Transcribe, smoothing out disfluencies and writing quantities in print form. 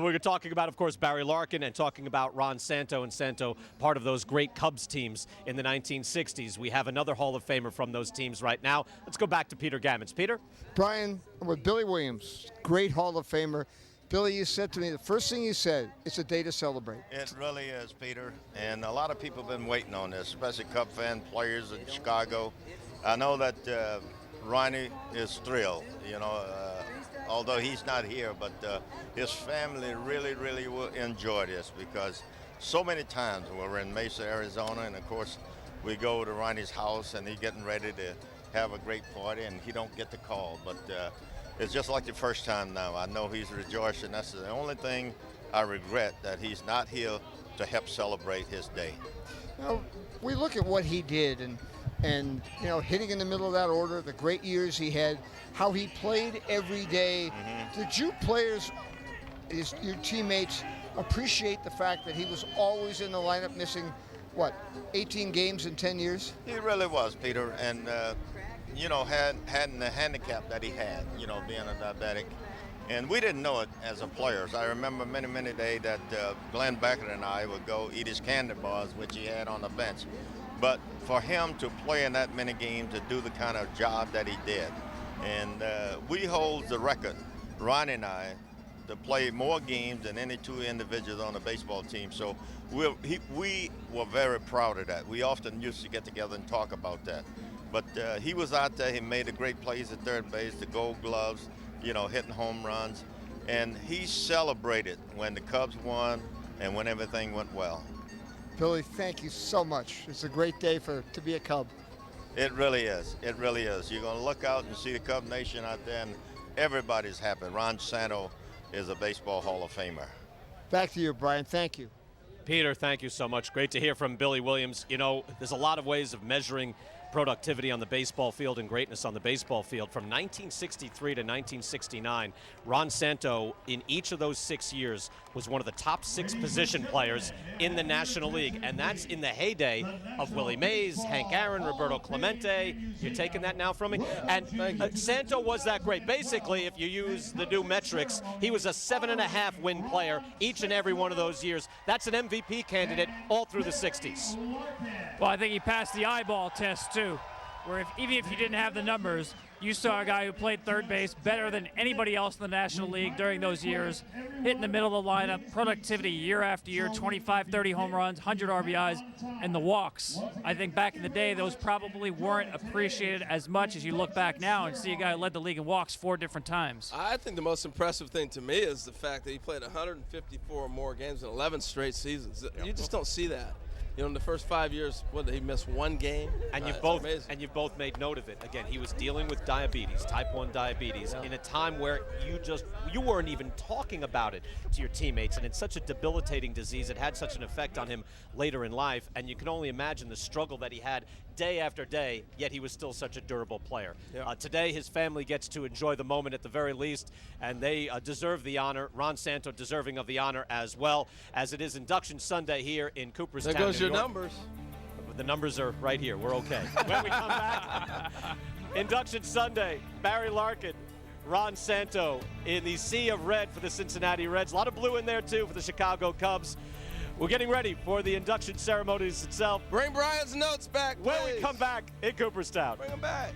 We're talking about, of course, Barry Larkin and talking about Ron Santo, and Santo, part of those great Cubs teams in the 1960s. We have another Hall of Famer from those teams right now. Let's go back to Peter Gammons. Peter? Brian, with Billy Williams, great Hall of Famer. Billy, you said to me, the first thing you said, it's a day to celebrate. It really is, Peter. And a lot of people have been waiting on this, especially Cub fan players in Chicago. I know that Ronnie is thrilled, although he's not here, but his family really, really will enjoy this because so many times we're in Mesa, Arizona, and of course we go to Ronnie's house and he's getting ready to have a great party and he don't get the call. But it's just like the first time now. I know he's rejoicing. That's the only thing I regret, that he's not here to help celebrate his day. Now, we look at what he did and hitting in the middle of that order, the great years he had, how he played every day. Mm-hmm. Did you players, your teammates, appreciate the fact that he was always in the lineup, missing, 18 games in 10 years? He really was, Peter, and had the handicap that he had, being a diabetic. And we didn't know it as a players. I remember many days that Glenn Beckett and I would go eat his candy bars, which he had on the bench. But for him to play in that many games, to do the kind of job that he did, and we hold the record, Ronnie and I, to play more games than any two individuals on the baseball team. So we were very proud of that. We often used to get together and talk about that. But he was out there. He made the great plays at third base, the Gold Gloves, hitting home runs. And he celebrated when the Cubs won and when everything went well. Billy, thank you so much. It's a great day to be a Cub. It really is. It really is. You're going to look out and see the Cub Nation out there, and everybody's happy. Ron Santo is a Baseball Hall of Famer. Back to you, Brian. Thank you. Peter, thank you so much. Great to hear from Billy Williams. There's a lot of ways of measuring productivity on the baseball field and greatness on the baseball field. From 1963 to 1969, Ron Santo, in each of those 6 years, was one of the top 6 position players in the National League, and that's in the heyday of Willie Mays, Hank Aaron, Roberto Clemente. You're taking that now from me? And Santo was that great. Basically, if you use the new metrics, he was a 7.5 win player each and every one of those years. That's an MVP candidate all through the 60s. Well, I think he passed the eyeball test, too, where even if you didn't have the numbers, you saw a guy who played third base better than anybody else in the National League during those years, hit in the middle of the lineup, productivity year after year, 25, 30 home runs, 100 RBIs, and the walks. I think back in the day, those probably weren't appreciated as much as you look back now and see a guy who led the league in walks 4 different times. I think the most impressive thing to me is the fact that he played 154 or more games in 11 straight seasons. You just don't see that. In the first 5 years, did he miss 1 game? And you've both made note of it. Again, he was dealing with diabetes, type 1 diabetes, in a time where you weren't even talking about it to your teammates, and it's such a debilitating disease. It had such an effect on him later in life, and you can only imagine the struggle that he had day after day, yet he was still such a durable player. Yeah. Today, his family gets to enjoy the moment at the very least, and they deserve the honor. Ron Santo deserving of the honor as well, as it is Induction Sunday here in Cooperstown, There goes New your York. numbers. The numbers are right here. We're okay. When we come back, Induction Sunday, Barry Larkin, Ron Santo in the sea of red for the Cincinnati Reds. A lot of blue in there, too, for the Chicago Cubs. We're getting ready for the induction ceremonies itself. Bring Brian's notes back, please. When we come back in Cooperstown. Bring them back.